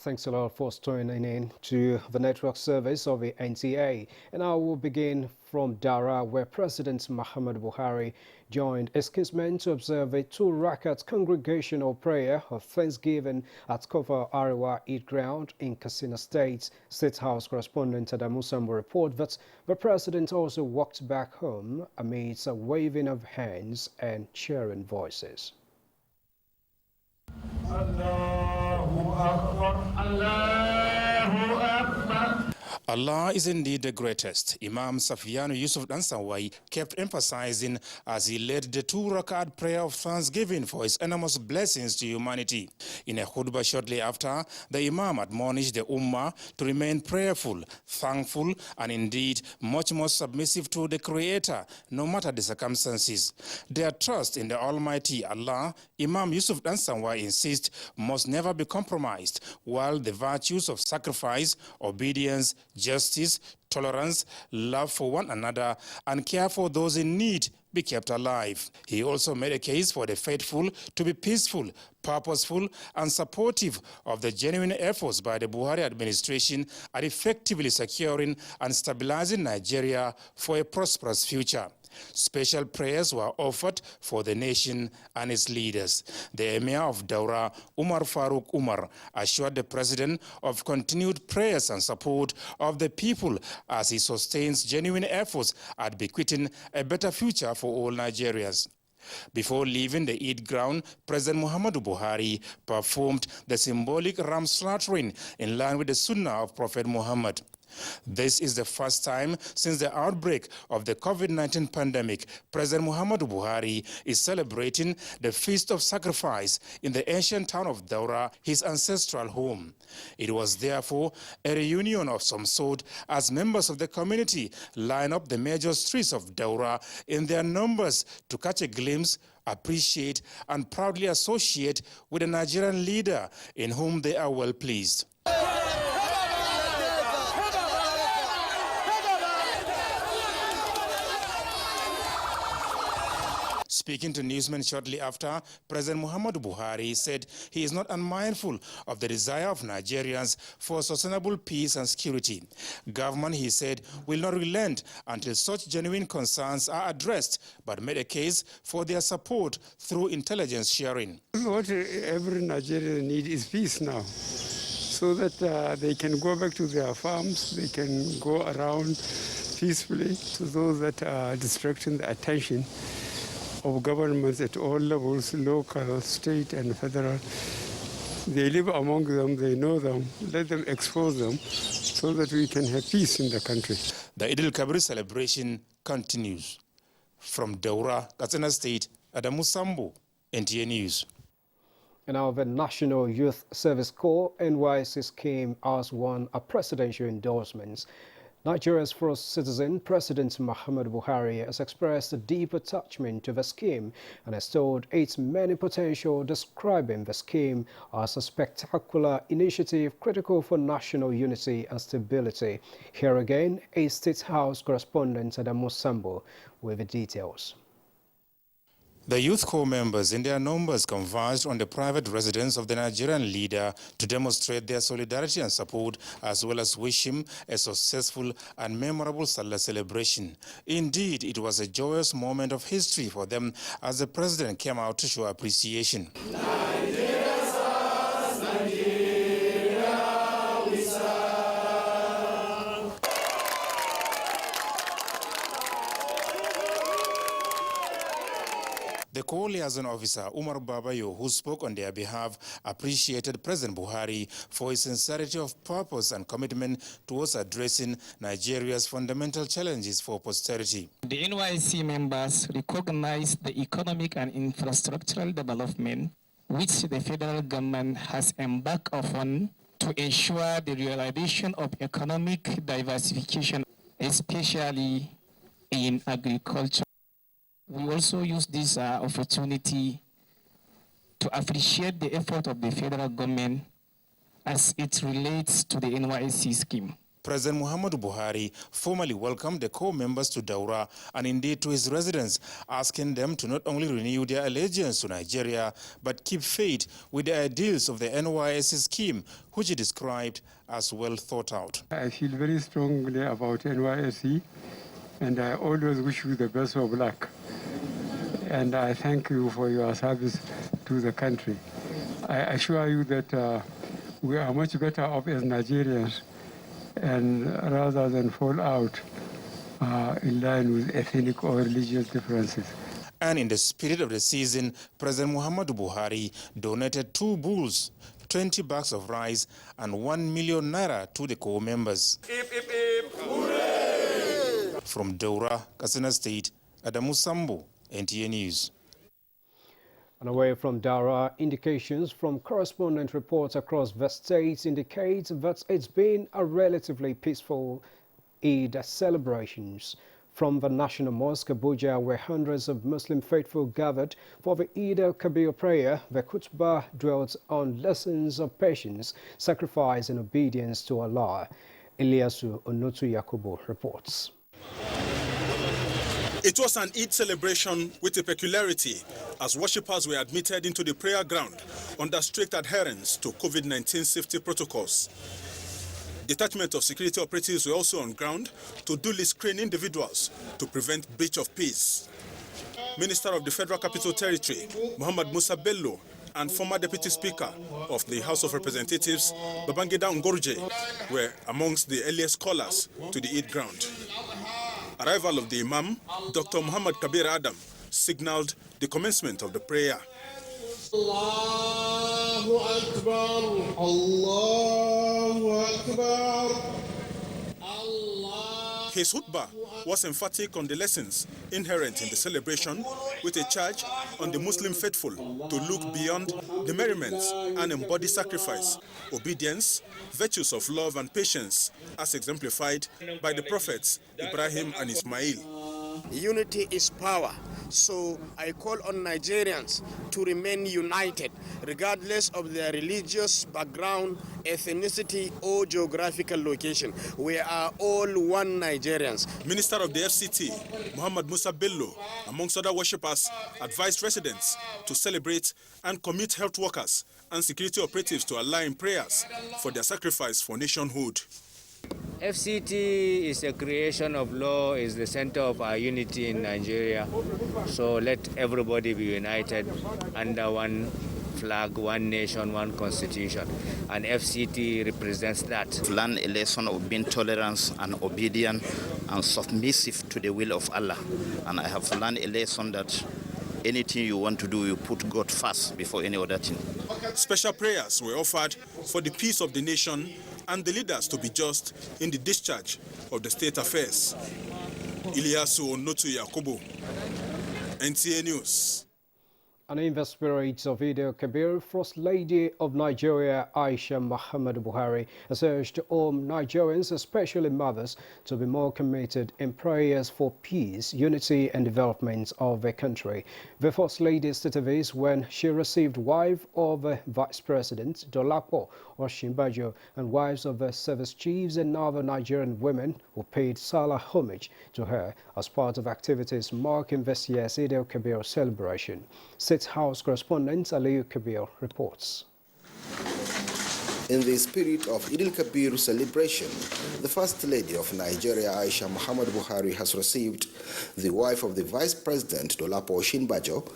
Thanks a lot for tuning in to the network service of the NTA. And I will begin from Dara, where President Muhammadu Buhari joined his kinsmen to observe a two-rakat congregational prayer of Thanksgiving at Kofa Arewa Eid Ground in Katsina State. State House correspondent Adamu Sambo report that the president also walked back home amidst a waving of hands and cheering voices. Allah is indeed the greatest. Imam Safiyanu Yusuf Dansawai kept emphasizing as he led the two-rakat prayer of thanksgiving for his enormous blessings to humanity. In a khutbah shortly after, the Imam admonished the Ummah to remain prayerful, thankful, and indeed much more submissive to the Creator, no matter the circumstances. Their trust in the Almighty Allah, Imam Yusuf Dansawai insists, must never be compromised, while the virtues of sacrifice, obedience, justice, tolerance, love for one another, and care for those in need be kept alive. He also made a case for the faithful to be peaceful, purposeful, and supportive of the genuine efforts by the Buhari administration at effectively securing and stabilizing Nigeria for a prosperous future. Special prayers were offered for the nation and its leaders. The Emir of Daura, Umar Farooq Umar, assured the president of continued prayers and support of the people as he sustains genuine efforts at bequeathing a better future for all Nigerians. Before leaving the Eid ground, President Muhammadu Buhari performed the symbolic ram slaughtering in line with the Sunnah of Prophet Muhammad. This is the first time since the outbreak of the COVID-19 pandemic President Muhammadu Buhari is celebrating the Feast of Sacrifice in the ancient town of Daura, his ancestral home. It was therefore a reunion of some sort as members of the community line up the major streets of Daura in their numbers to catch a glimpse, appreciate, and proudly associate with a Nigerian leader in whom they are well pleased. Speaking to newsmen shortly after, President Muhammadu Buhari said he is not unmindful of the desire of Nigerians for sustainable peace and security. Government, he said, will not relent until such genuine concerns are addressed, but made a case for their support through intelligence sharing. What every Nigerian needs is peace now, so that they can go back to their farms, they can go around peacefully. To those that are distracting the attention of governments at all levels, local, state, and federal. They live among them, they know them, let them expose them so that we can have peace in the country. The Eid al-Kabir celebration continues. From Daura, Katsina State, Adamu Sambo, NTA News. And now the National Youth Service Corps, NYSC scheme, has won a presidential endorsement. Nigeria's first citizen, President Muhammadu Buhari, has expressed a deep attachment to the scheme and has told its many potential, describing the scheme as a spectacular initiative critical for national unity and stability. Here again, a State House correspondent Adamu Sambo with the details. The Youth Corps members in their numbers converged on the private residence of the Nigerian leader to demonstrate their solidarity and support, as well as wish him a successful and memorable Salah celebration. Indeed, it was a joyous moment of history for them as the president came out to show appreciation. The Corps Liaison Officer, Umar Babayo, who spoke on their behalf, appreciated President Buhari for his sincerity of purpose and commitment towards addressing Nigeria's fundamental challenges for posterity. The NYSC members recognize the economic and infrastructural development which the federal government has embarked upon to ensure the realization of economic diversification, especially in agriculture. We also use this opportunity to appreciate the effort of the federal government as it relates to the NYSC scheme. President Muhammadu Buhari formally welcomed the core members to Daura and indeed to his residence, asking them to not only renew their allegiance to Nigeria, but keep faith with the ideals of the NYSC scheme, which he described as well thought out. I feel very strongly about NYSC, and I always wish you the best of luck. And I thank you for your service to the country. I assure you that we are much better off as Nigerians, and rather than fall out in line with ethnic or religious differences. And in the spirit of the season, President Muhammadu Buhari donated 2 bulls, 20 bags of rice, and 1 million naira to the core members. From Daura, Katsina State, Adamu Sambo, NTA News. And away from Daura, indications from correspondent reports across the states indicate that it's been a relatively peaceful Eid celebrations. From the National Mosque, Abuja, where hundreds of Muslim faithful gathered for the Eid al-Kabir prayer, the khutbah dwelt on lessons of patience, sacrifice and obedience to Allah. Ilyasu Onotu Yakubu reports. It was an Eid celebration with a peculiarity, as worshippers were admitted into the prayer ground under strict adherence to COVID-19 safety protocols. Detachment of security operatives were also on ground to duly screen individuals to prevent breach of peace. Minister of the Federal Capital Territory, Muhammad Musa Bello, and former Deputy Speaker of the House of Representatives, Babangida Ngorje, were amongst the earliest callers to the Eid ground. Arrival of the Imam, Dr. Muhammad Kabir Adam, signaled the commencement of the prayer. Allahu Akbar, Allahu Akbar, Allah. His khutbah was emphatic on the lessons inherent in the celebration, with a charge on the Muslim faithful to look beyond the merriments and embody sacrifice, obedience, virtues of love and patience, as exemplified by the prophets Ibrahim and Ismail. Unity is power. So I call on Nigerians to remain united, regardless of their religious background, ethnicity, or geographical location. We are all one Nigerians. Minister of the FCT, Muhammad Musa Bello, amongst other worshippers, advised residents to celebrate and commit health workers and security operatives to Allah in prayers for their sacrifice for nationhood. FCT is a creation of law, is the center of our unity in Nigeria. So let everybody be united under one flag, one nation, one constitution. And FCT represents that. To learn a lesson of being tolerant and obedient and submissive to the will of Allah. And I have learned a lesson that anything you want to do, you put God first before any other thing. Special prayers were offered for the peace of the nation and the leaders to be just in the discharge of the state affairs. Ilyasu Onotu Yakubu, NTA News. And in the spirit of Eid al-Kabir, First Lady of Nigeria, Aisha Muhammadu Buhari, has urged all Nigerians, especially mothers, to be more committed in prayers for peace, unity and development of the country. The First Lady stated this when she received wife of the Vice President, Dolapo Osinbajo, and wives of the service chiefs and other Nigerian women who paid Salah homage to her as part of activities marking this year's Eid al-Kabir celebration. State House correspondent Aliyu Kabir reports. In the spirit of Eid al-Kabir celebration, the First Lady of Nigeria, Aisha Muhammadu Buhari, has received the wife of the Vice President, Dolapo Osinbajo,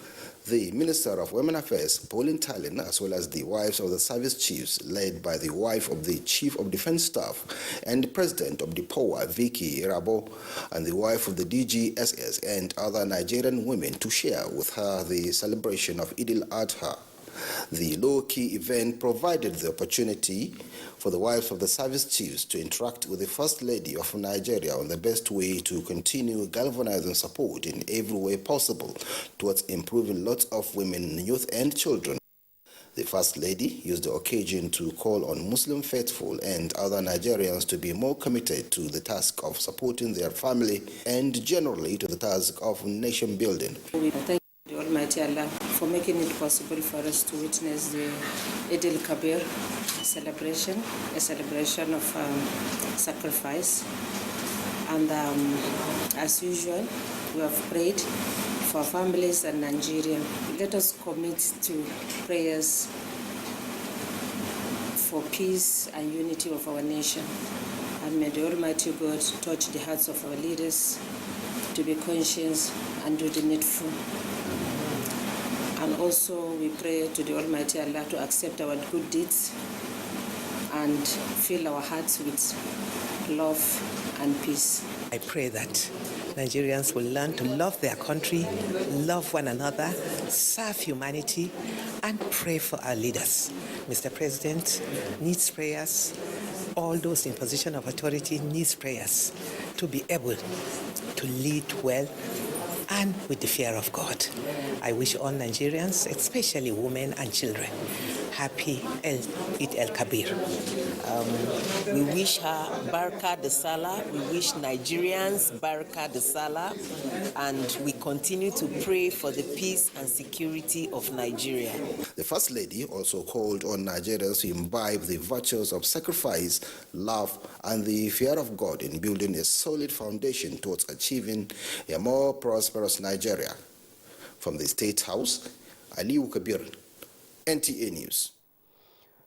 the Minister of Women Affairs, Pauline Talin, as well as the wives of the service chiefs, led by the wife of the Chief of Defense Staff and the President of the POA, Vicky Irabo, and the wife of the DGSS and other Nigerian women to share with her the celebration of Eid AlAdha. The low-key event provided the opportunity for the wives of the service chiefs to interact with the First Lady of Nigeria on the best way to continue galvanizing support in every way possible towards improving lots of women, youth and children. The First Lady used the occasion to call on Muslim faithful and other Nigerians to be more committed to the task of supporting their family and generally to the task of nation building. We thank the Almighty Allah for making it possible for us to witness the Eid al-Kabir celebration, a celebration of sacrifice. And as usual, we have prayed for families and Nigerian. Let us commit to prayers for peace and unity of our nation. And may the Almighty God touch the hearts of our leaders to be conscious and do the needful. And also we pray to the Almighty Allah to accept our good deeds and fill our hearts with love and peace. I pray that Nigerians will learn to love their country, love one another, serve humanity, and pray for our leaders. Mr. President needs prayers. All those in position of authority needs prayers to be able to lead well and with the fear of God. I wish all Nigerians, especially women and children, happy Eid al-Kabir. We wish her Baraka de Salah. We wish Nigerians Baraka de Salah. And we continue to pray for the peace and security of Nigeria. The First Lady also called on Nigerians to imbibe the virtues of sacrifice, love, and the fear of God in building a solid foundation towards achieving a more prosperous Nigeria. From the State House, Aliu Kabir, NTA News.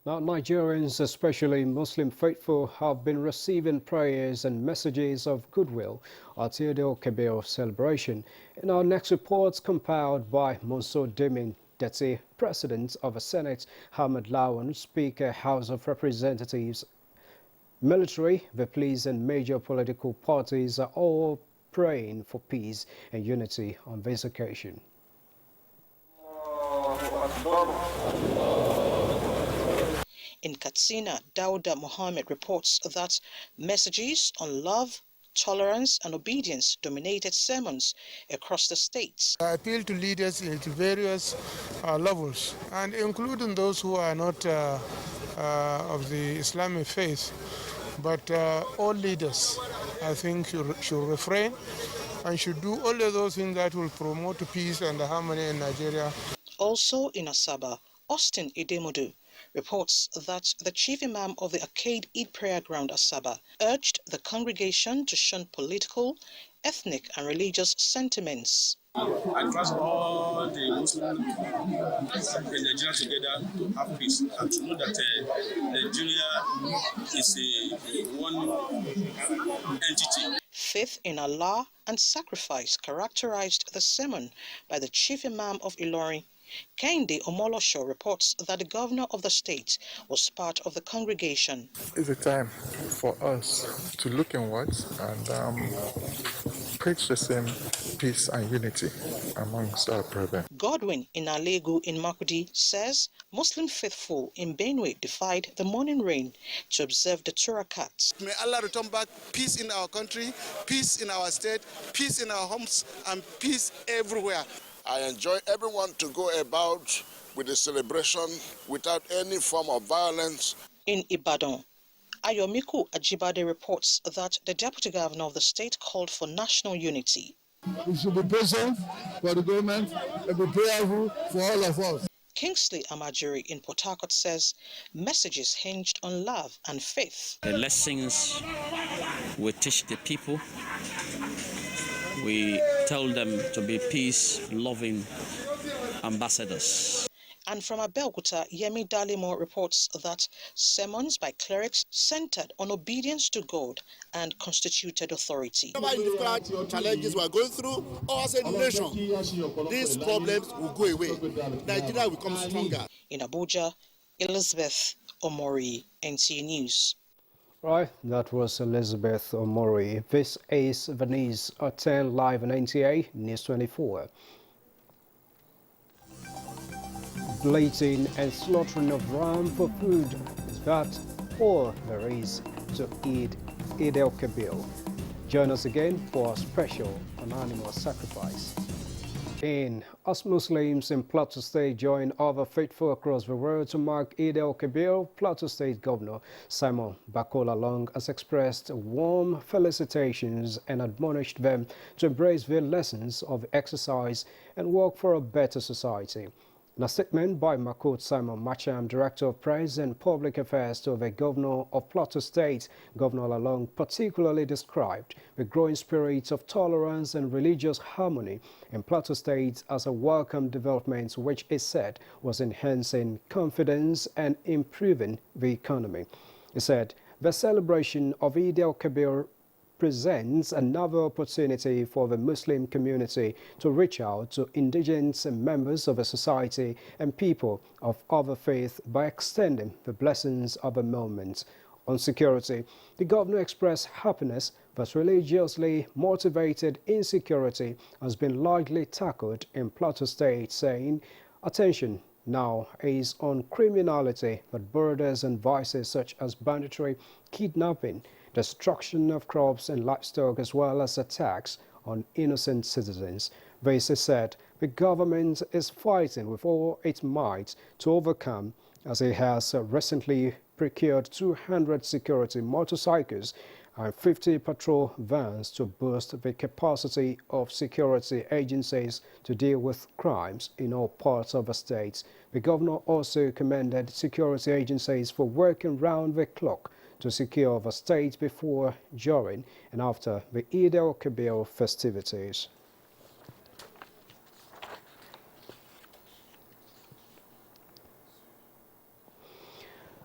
Now, Nigerians, especially Muslim faithful, have been receiving prayers and messages of goodwill at Eid al-Kabir celebration. In our next report, compiled by Monso Demin Deti, President of the Senate, Ahmed Lalong, Speaker, House of Representatives, military, the police and major political parties are all praying for peace and unity on this occasion. In Katsina, Dauda Mohammed reports that messages on love, tolerance and obedience dominated sermons across the states. I appeal to leaders at various levels, and including those who are not of the Islamic faith, but all leaders, I think, should refrain and should do only those things that will promote peace and harmony in Nigeria. Also in Asaba, Austin Idemodu reports that the chief imam of the Arcade Eid Prayer Ground Asaba urged the congregation to shun political, ethnic and religious sentiments. I trust all the Muslims in Nigeria together to have peace and to know that Nigeria is a one entity. Faith in Allah and sacrifice characterized the sermon by the chief imam of Ilorin. Kehinde Omolosho reports that the governor of the state was part of the congregation. It's a time for us to look inwards and preach the same peace and unity amongst our brethren. Godwin Inalegu in Makudi says Muslim faithful in Benue defied the morning rain to observe the Turakats. May Allah return back peace in our country, peace in our state, peace in our homes, and peace everywhere. I enjoy everyone to go about with the celebration without any form of violence. In Ibadan, Ayomiku Ajibade reports that the deputy governor of the state called for national unity. We should be patient for the government and be prayerful for all of us. Kingsley Amajiri in Port Harcourt says messages hinged on love and faith. The lessons we teach the people, we tell them to be peace-loving ambassadors. And from Abeokuta, Yemi Dalimo reports that sermons by clerics centered on obedience to God and constituted authority. Whatever challenges we are going through, or as a nation, these problems will go away. Nigeria will become stronger. In Abuja, Elizabeth Omori, NTA News. Right, that was Elizabeth Omori. This is the news at 10 live on NTA News 24. Blading and slaughtering of ram for food, that all there is to Eid al-Kabir. Join us again for a special on animal sacrifice. As Muslims in Plateau State join other faithful across the world to mark Eid al-Kabir, Plateau State Governor Simon Lalong has expressed warm felicitations and admonished them to embrace the lessons of exercise and work for a better society. In a statement by Makut Simon Macham, Director of Press and Public Affairs to the Governor of Plateau State, Governor Lalong particularly described the growing spirit of tolerance and religious harmony in Plateau State as a welcome development which he said was enhancing confidence and improving the economy. He said the celebration of Eid al-Kabir presents another opportunity for the Muslim community to reach out to indigent members of the society and people of other faiths by extending the blessings of the moment. On security, the governor expressed happiness that religiously motivated insecurity has been largely tackled in Plateau State, saying, "Attention now is on criminality that borders on vices such as banditry, kidnapping, destruction of crops and livestock, as well as attacks on innocent citizens." Vese said the government is fighting with all its might to overcome, as it has recently procured 200 security motorcycles and 50 patrol vans to boost the capacity of security agencies to deal with crimes in all parts of the state. The governor also commended security agencies for working round the clock to secure the state before, during, and after the Eid al-Kabir festivities.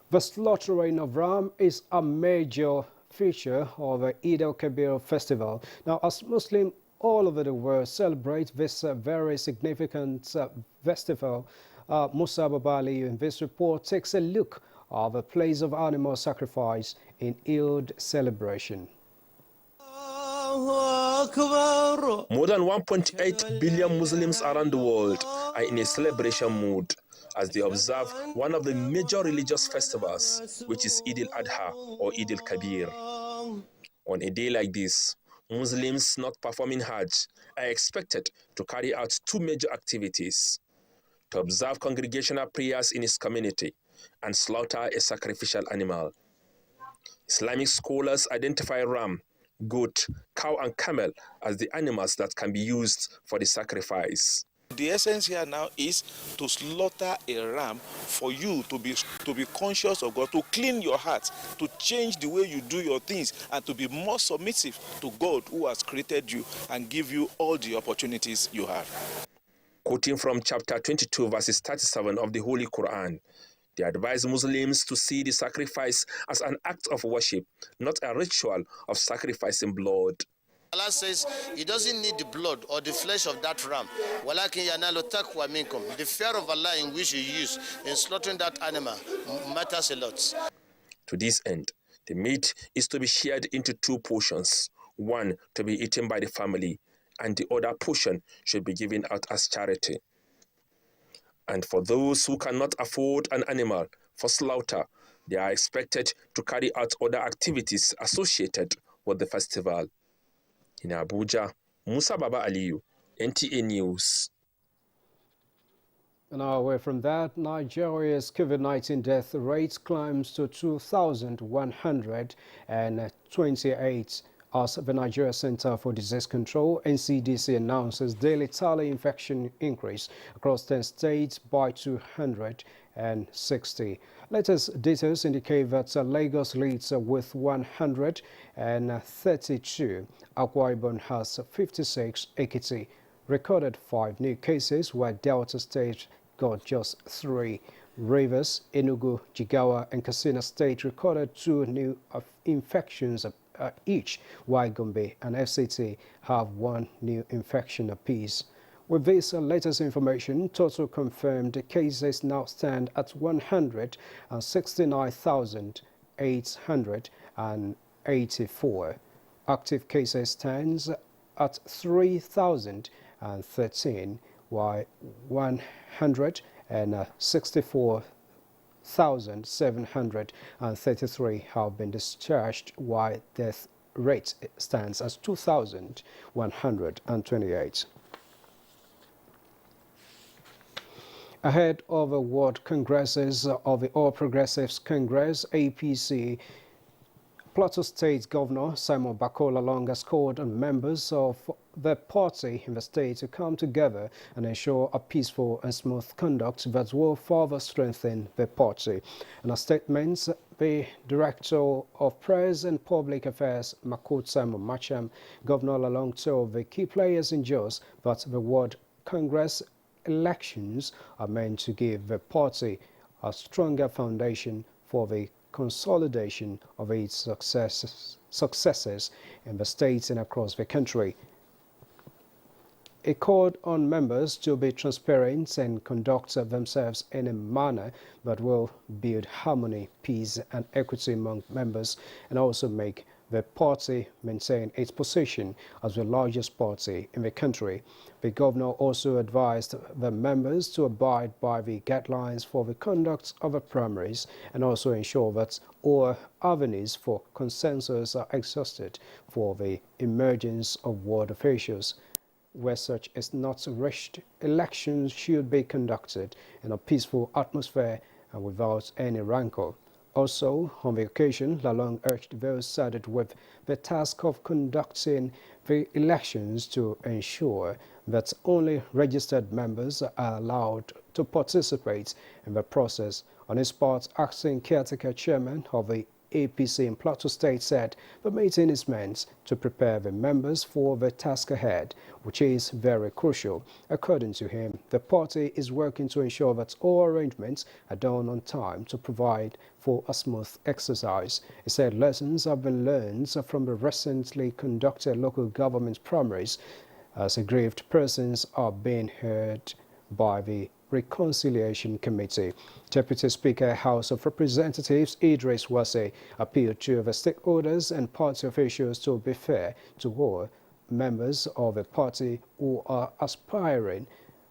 The slaughtering of ram is a major feature of the Eid al-Kabir festival. Now, as Muslims all over the world celebrate this very significant festival, Musa Babali in this report takes a look at the place of animal sacrifice in Eid celebration. More than 1.8 billion Muslims around the world are in a celebration mood as they observe one of the major religious festivals, which is Eid AlAdha or Eid al-Kabir. On a day like this, Muslims not performing Hajj are expected to carry out two major activities: to observe congregational prayers in his community and slaughter a sacrificial animal. Islamic scholars identify ram, goat, cow and camel as the animals that can be used for the sacrifice. The essence here now is to slaughter a ram for you to be conscious of God, to clean your heart, to change the way you do your things, and to be more submissive to God who has created you and give you all the opportunities you have. Quoting from chapter 22 verses 37 of the Holy Quran, they advise Muslims to see the sacrifice as an act of worship, not a ritual of sacrificing blood. Allah says he doesn't need the blood or the flesh of that ram. The fear of Allah in which you use in slaughtering that animal matters a lot. To this end, the meat is to be shared into two portions, one to be eaten by the family, and the other portion should be given out as charity. And for those who cannot afford an animal for slaughter, they are expected to carry out other activities associated with the festival. In Abuja, Musa Baba Aliyu, NTA News. And away from that, Nigeria's COVID-19 death rate climbs to 2,128 as the Nigeria Center for Disease Control, NCDC, announces daily tally infection increase across 10 states by 260. Latest details indicate that Lagos leads with 132. Akwa Ibom has 56. Ekiti recorded 5 new cases, while Delta State got just 3. Rivers, Enugu, Jigawa, and Katsina State recorded 2 new infections each, while Gombe and FCT have 1 new infection apiece. With this latest information, total confirmed cases now stand at 169,884. Active cases stands at 3,013, while 164,733 have been discharged, while death rate stands as 2,128. Ahead of the World Congresses of the All Progressives Congress, APC, Plateau State Governor Simon Bako Lalong has called on members of the party in the state to come together and ensure a peaceful and smooth conduct that will further strengthen the party. In a statement, the Director of Press and Public Affairs, Makut Simon Macham, Governor Lalong told the key players in Jos that the World Congress elections are meant to give the party a stronger foundation for the consolidation of its successes in the states and across the country. It called on members to be transparent and conduct themselves in a manner that will build harmony, peace and equity among members, and also make the party maintain its position as the largest party in the country. The governor also advised the members to abide by the guidelines for the conduct of the primaries and also ensure that all avenues for consensus are exhausted for the emergence of ward officials. Where such is not rushed, elections should be conducted in a peaceful atmosphere and without any rancor. Also, on the occasion, Lalong urged those saddled with the task of conducting the elections to ensure that only registered members are allowed to participate in the process. On his part, acting caretaker chairman of the APC in Plateau State said the meeting is meant to prepare the members for the task ahead, which is very crucial. According to him, the party is working to ensure that all arrangements are done on time to provide for a smooth exercise. He said lessons have been learned from the recently conducted local government primaries as aggrieved persons are being heard by the Reconciliation Committee. Deputy Speaker, House of Representatives Idris Wase appealed to the stakeholders and party officials to be fair to all members of the party who are aspiring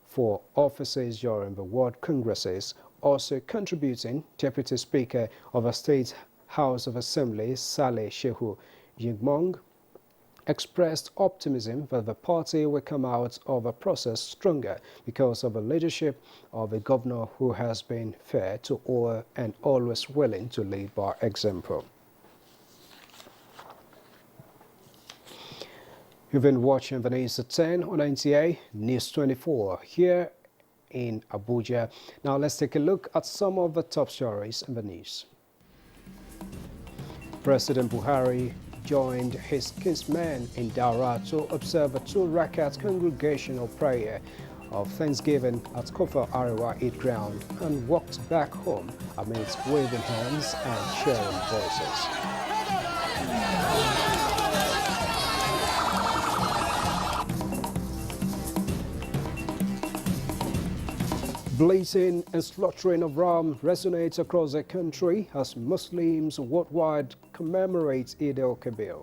for offices during the World Congresses. Also contributing, Deputy Speaker of the State House of Assembly Saleh Shehu Yingmong expressed optimism that the party will come out of the process stronger because of the leadership of a governor who has been fair to all and always willing to lead by example. You've been watching the news at 10 on NTA News 24 here in Abuja. Now let's take a look at some of the top stories in the news. President Buhari joined his kinsmen in Daura to observe a 2-rakat congregational prayer of Thanksgiving at Kofa Arewa Eid ground and walked back home amidst waving hands and cheering voices. Blazing and slaughtering of ram resonates across the country as Muslims worldwide commemorate Eid al-Kabir.